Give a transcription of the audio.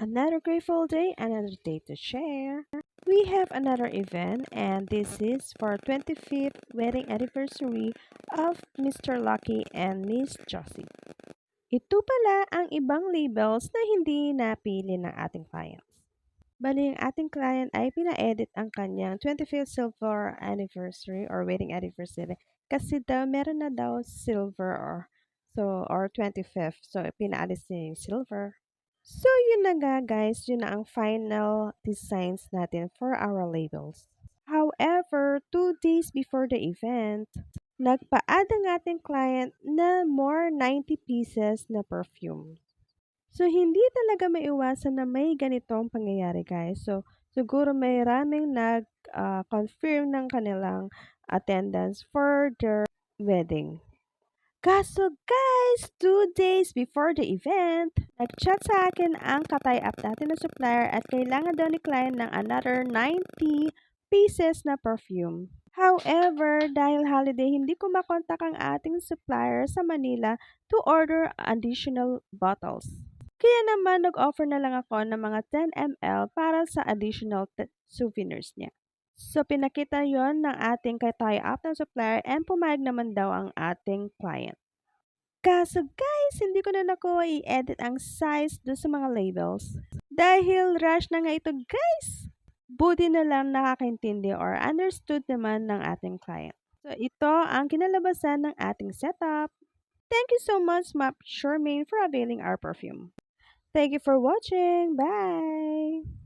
Another grateful day, another day to share. We have another event, and this is for 25th wedding anniversary of Mr. Lucky and Miss Josie. Ito pala ang ibang labels na hindi napili ng ating clients. Bali, ang ating client ay pina-edit ang kanyang 25th silver anniversary or wedding anniversary kasi daw meron na daw silver or 25th. So, pinaalis niya yung silver. So, yun na nga guys, yun na ang final designs natin for our labels. However, 2 days before the event, nagpa-add ang ating client na more 90 pieces na perfume. So, hindi talaga maiwasan na may ganitong pangyayari guys. So, siguro may raming nag-confirm ng kanilang attendance for their wedding. Kaso guys, 2 days before the event, nag-chat sa akin ang katay-up natin na supplier at kailangan daw ni client ng another 90 pieces na perfume. However, dahil holiday, hindi ko makontak ang ating supplier sa Manila to order additional bottles. Kaya naman nag-offer na lang ako ng mga 10 ml para sa additional souvenirs niya. So, pinakita yon ng ating tie-up ng supplier and pumayag naman daw ang ating client. Kaso guys, hindi ko na nakuha i-edit ang size do sa mga labels. Dahil rush na nga ito guys. Buti na lang nakakaintindi or understood naman ng ating client. So, ito ang kinalabasan ng ating setup. Thank you so much, Map Charmaine, for availing our perfume. Thank you for watching. Bye!